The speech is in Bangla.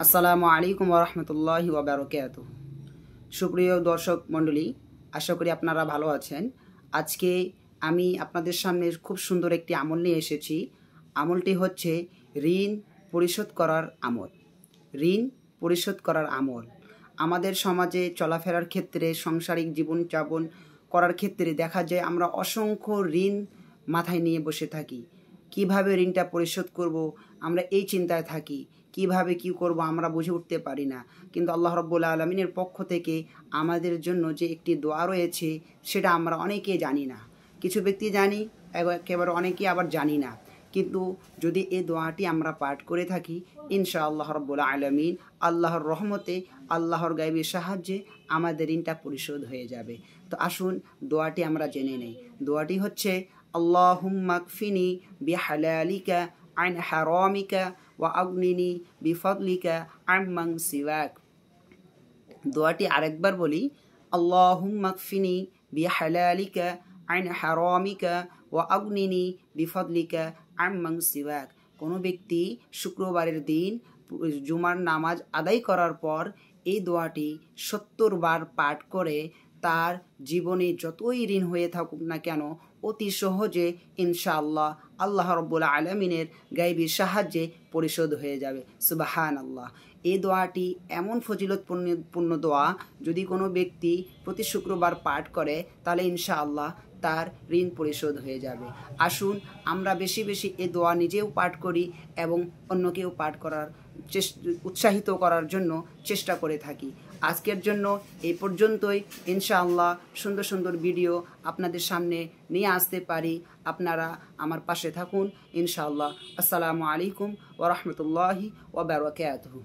আসসালামু আলাইকুম ওরহমতুল্লাহি ওয়াবারাকাতুহু। সুপ্রিয় দর্শক মণ্ডলী, আশা করি আপনারা ভালো আছেন। আজকে আমি আপনাদের সামনে খুব সুন্দর একটি আমল নিয়ে এসেছি। আমলটি হচ্ছে ঋণ পরিশোধ করার আমল। ঋণ পরিশোধ করার আমল আমাদের সমাজে চলাফেরার ক্ষেত্রে, সাংসারিক জীবনযাপন করার ক্ষেত্রে দেখা যায় আমরা অসংখ্য ঋণ মাথায় নিয়ে বসে থাকি। কিভাবে ঋণটা পরিশোধ করব, আমরা এই চিন্তায় থাকি। কিভাবে কি করব আমরা বুঝে উঠতে পারি না। কিন্তু আল্লাহ রাব্বুল আলামিনের পক্ষ থেকে আমাদের জন্য যে একটি দোয়া রয়েছে, সেটা আমরা অনেকেই জানি না। কিছু ব্যক্তি জানি, একেবারে অনেকেই আবার জানি না। কিন্তু যদি এই দোয়াটি আমরা পাঠ করে থাকি, ইনশাআল্লাহ রাব্বুল আলামিন আল্লাহর রহমতে, আল্লাহর গায়বী সাহায্যে আমাদের ঋণটা পরিশোধ হয়ে যাবে। তো আসুন দোয়াটি আমরা জেনে নেই। দোয়াটি হচ্ছে আল্লাহুম্মা কফিনি বিহালালিকা আন হারামিকা ওয়া আগনিনি বিফদলিকা আম্মান সিওয়াক। দোয়াটি আরেকবার বলি, আল্লাহুম্মা কফিনি বিহালালিকা আন হারামিকা ওয়া আগনিনি বিফদলিকা আম্মান সিওয়াক। কোনো ব্যক্তি শুক্রবারের দিন জুমার নামাজ আদায় করার পর এই দোয়াটি ৭০ বার পাঠ করে তার জীবনে যতই ঋণ হয়ে থাকুক না কেন অতি সহজে ইনশাআল্লাহ আল্লাহ রাব্বুল আলামিনের গায়বী সাহায্যে পরিশোধ হয়ে যাবে। সুবহানাল্লাহ। এই দোয়াটি এমন ফজিলতপূর্ণ দোয়া, যদি কোনো ব্যক্তি প্রতি শুক্রবার পাঠ করে তাহলে ইনশাআল্লাহ তার ঋণ পরিশোধ হয়ে যাবে। আসুন আমরা বেশি বেশি এই দোয়া নিজেও পাঠ করি এবং অন্যকেও পাঠ করার উৎসাহিত করার জন্য চেষ্টা করে থাকি। আজকের জন্য এই পর্যন্তই। ইনশাআল্লাহ সুন্দর সুন্দর ভিডিও আপনাদের সামনে নিয়ে আসতে পারি। আপনারা আমার পাশে থাকুন ইনশাআল্লাহ। আসসালামু আলাইকুম ওয়া রাহমাতুল্লাহি ওয়া বারাকাতুহু।